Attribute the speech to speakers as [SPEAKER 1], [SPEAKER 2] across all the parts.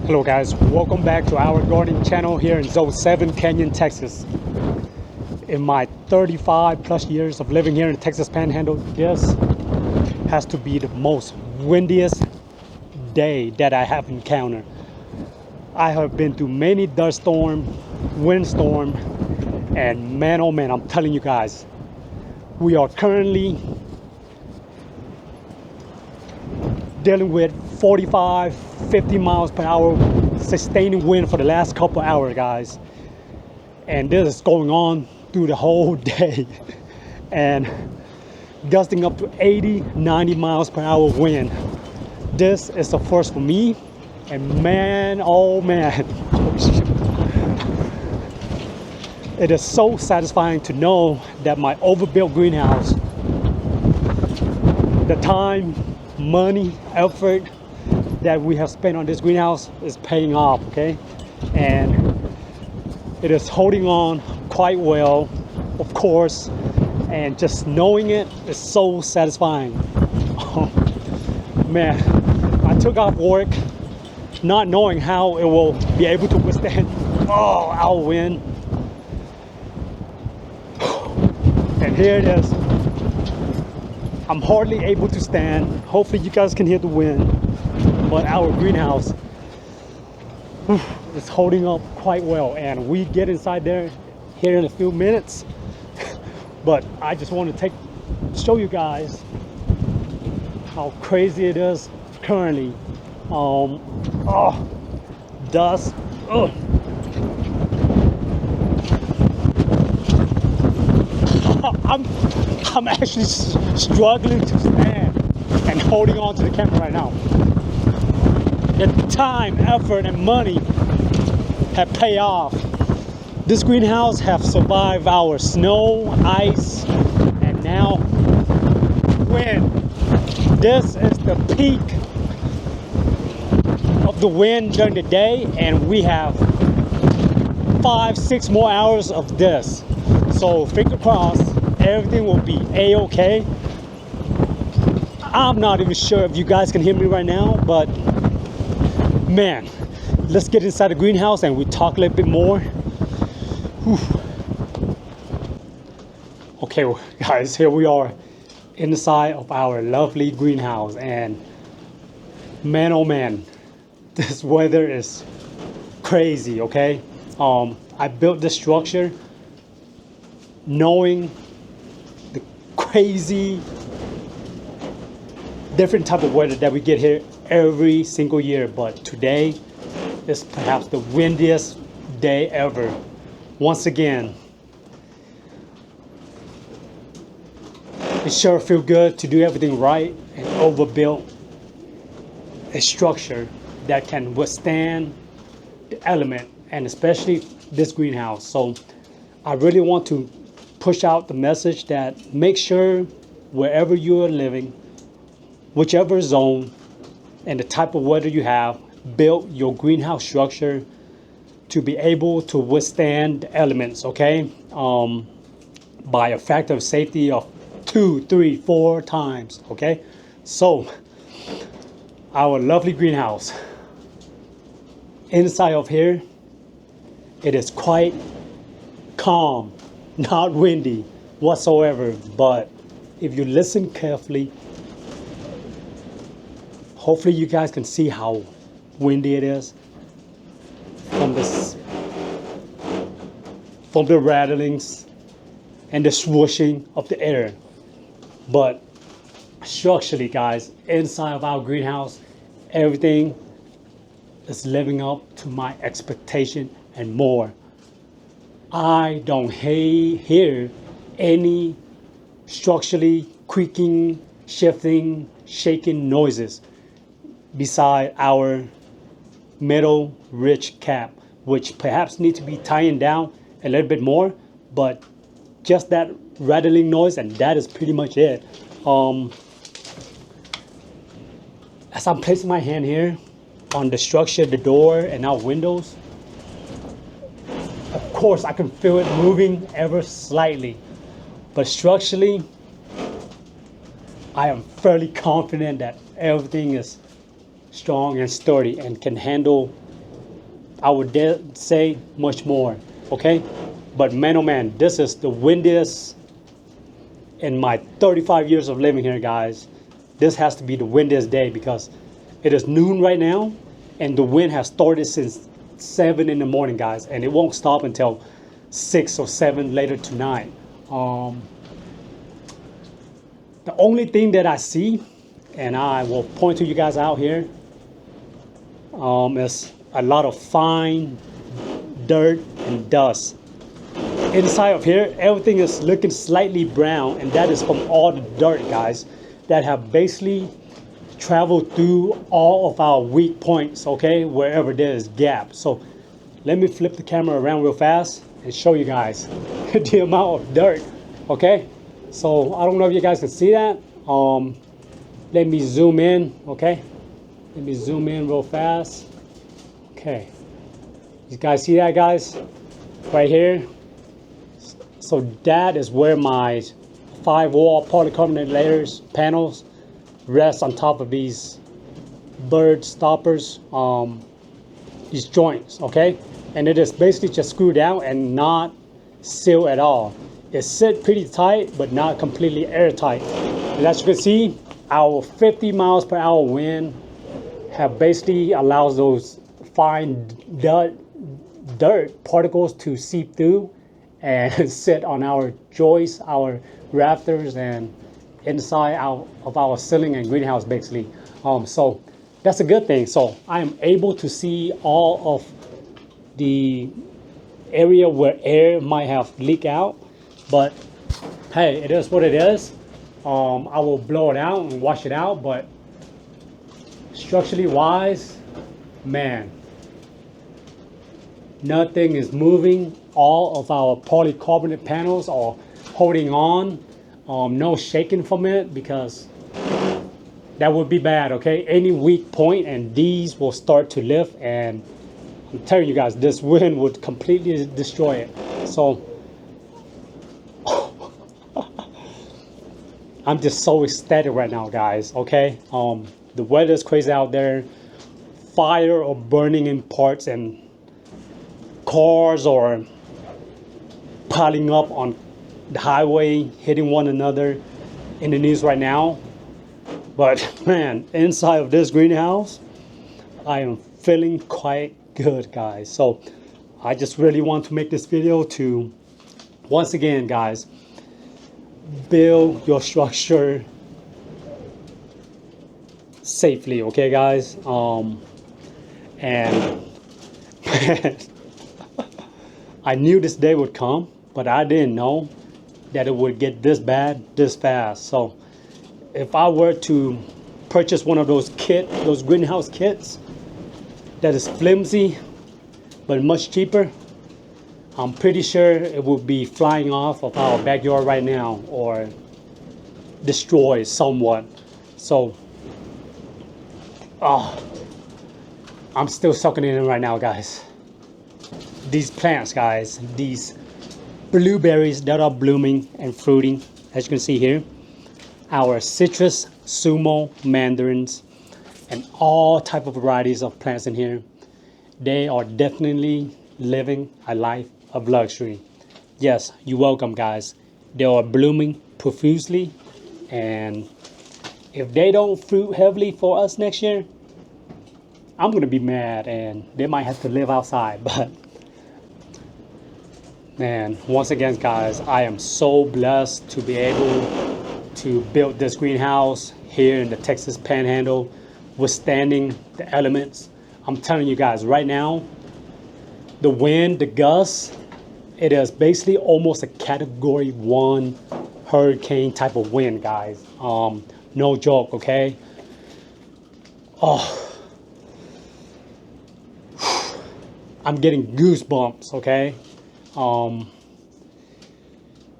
[SPEAKER 1] Hello guys, welcome back to our gardening channel here in Zone 7, Canyon, Texas. In my 35 plus years of living here in the Texas Panhandle, this has to be the most windiest day that I have encountered. I have been through many dust storm, windstorm, and man oh man, I'm telling you guys, we are currently dealing with 45, 50 miles per hour sustaining wind for the last couple hours, guys. And this is going on through the whole day. And gusting up to 80, 90 miles per hour wind. This is the first for me. And man, oh man. It is so satisfying to know that my overbuilt greenhouse, the time, money, effort that we have spent on this greenhouse is paying off, okay? And it is holding on quite well, of course, and just knowing it is so satisfying. Man, I took off work not knowing how it will be able to withstand our wind. And here it is. I'm hardly able to stand. Hopefully you guys can hear the wind, but our greenhouse is holding up quite well, and we get inside there here in a few minutes. But I just want to show you guys how crazy it is currently. Dust. I'm actually struggling to stand and holding on to the camera right now. The time, effort, and money have paid off. This greenhouse have survived our snow, ice, and now wind. This is the peak of the wind during the day, and we have 5-6 more hours of this. So finger crossed, everything will be a-okay. I'm not even sure if you guys can hear me right now, but man, let's get inside the greenhouse and we talk a little bit more. Whew. Okay, well, guys, here we are inside of our lovely greenhouse, and man oh man, this weather is crazy, okay? I built this structure knowing the crazy different type of weather that we get here every single year, but today is perhaps the windiest day ever. Once again, it sure feels good to do everything right and overbuild a structure that can withstand the element, and especially this greenhouse. So I really want to push out the message that make sure wherever you are living, whichever zone and the type of weather you have, build your greenhouse structure to be able to withstand the elements, okay? By a factor of safety of 2, 3, 4 times, okay? So our lovely greenhouse, inside of here, it is quite calm, not windy whatsoever. But if you listen carefully, hopefully you guys can see how windy it is from the rattlings and the swooshing of the air. But structurally, guys, inside of our greenhouse, everything is living up to my expectation and more. I don't hear any structurally creaking, shifting, shaking noises beside our metal rich cap, which perhaps need to be tying down a little bit more, but just that rattling noise, and that is pretty much it. As I'm placing my hand here on the structure, the door, and our windows, of course I can feel it moving ever slightly, but structurally I am fairly confident that everything is strong and sturdy and can handle I would dare say much more. Okay, but man, oh man, this is the windiest in my 35 years of living here, guys. This has to be the windiest day because it is noon right now, and the wind has started since 7 in the morning, guys, and it won't stop until 6 or 7 later tonight. The only thing that I see, and I will point to you guys out here, is a lot of fine dirt and dust. Inside of here, everything is looking slightly brown, and that is from all the dirt, guys, that have basically traveled through all of our weak points, okay, wherever there is gaps. So let me flip the camera around real fast and show you guys the amount of dirt, okay? So I don't know if you guys can see that. Let me zoom in, okay? Let me zoom in real fast. Okay, you guys see that, guys? Right here. So that is where my 5-wall polycarbonate layers panels rest on top of these bird stoppers, these joints, okay? And it is basically just screwed down and not sealed at all. It's sit pretty tight, but not completely airtight. And as you can see, our 50 miles per hour wind have basically allows those fine dirt particles to seep through and sit on our joists, our rafters, and inside of our ceiling and greenhouse, basically. So that's a good thing. So I am able to see all of the area where air might have leaked out, but hey, it is what it is. I will blow it out and wash it out, but structurally wise, man, nothing is moving. All of our polycarbonate panels are holding on. No shaking from it, because that would be bad, okay? Any weak point and these will start to lift, and I'm telling you guys, this wind would completely destroy it. So I'm just so ecstatic right now, guys, okay? The weather is crazy out there. Fire or burning in parts, and cars are piling up on the highway, hitting one another in the news right now. But man, inside of this greenhouse, I am feeling quite good, guys. So I just really want to make this video to, once again, guys, build your structure safely, okay, guys? And I knew this day would come, but I didn't know that it would get this bad this fast. So if I were to purchase one of those greenhouse kits that is flimsy but much cheaper, I'm pretty sure it will be flying off of our backyard right now or destroyed somewhat. So I'm still soaking it in right now, guys. These plants, guys, these blueberries that are blooming and fruiting, as you can see here, our citrus, sumo, mandarins, and all type of varieties of plants in here, they are definitely living a life of luxury. Yes, you're welcome, guys. They are blooming profusely, and if they don't fruit heavily for us next year, I'm gonna be mad, and they might have to live outside. But man, once again, guys, I am so blessed to be able to build this greenhouse here in the Texas Panhandle, withstanding the elements. I'm telling you guys right now, the wind, the gusts, it is basically almost a category 1 hurricane type of wind, guys. No joke, okay? Oh, I'm getting goosebumps, okay?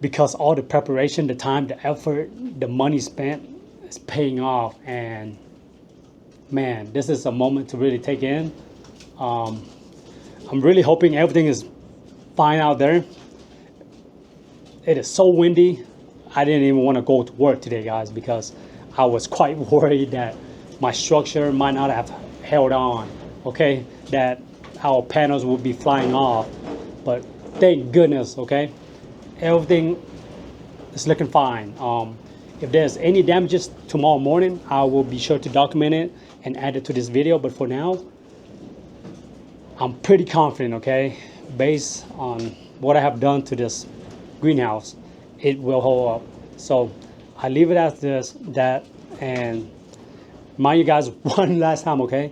[SPEAKER 1] Because all the preparation, the time, the effort, the money spent is paying off, and man, this is a moment to really take in. I'm really hoping everything is fine out there. It is so windy. I didn't even want to go to work today, guys, because I was quite worried that my structure might not have held on, okay? That our panels will be flying off. But thank goodness, okay, everything is looking fine. If there's any damages tomorrow morning, I will be sure to document it and add it to this video. But for now, I'm pretty confident, okay, based on what I have done to this greenhouse, it will hold up. So I leave it as that, and mind you guys, one last time, okay,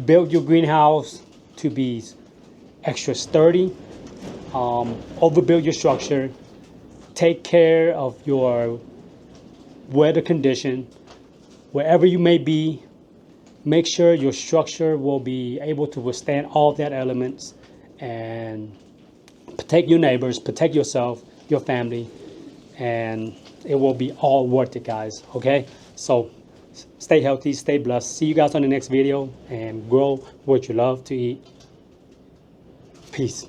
[SPEAKER 1] build your greenhouse to be extra sturdy. Overbuild your structure. Take care of your weather condition. Wherever you may be, make sure your structure will be able to withstand all of that elements, and protect your neighbors, protect yourself, your family, and it will be all worth it, guys. Okay, so stay healthy, stay blessed. See you guys on the next video, and grow what you love to eat. Peace.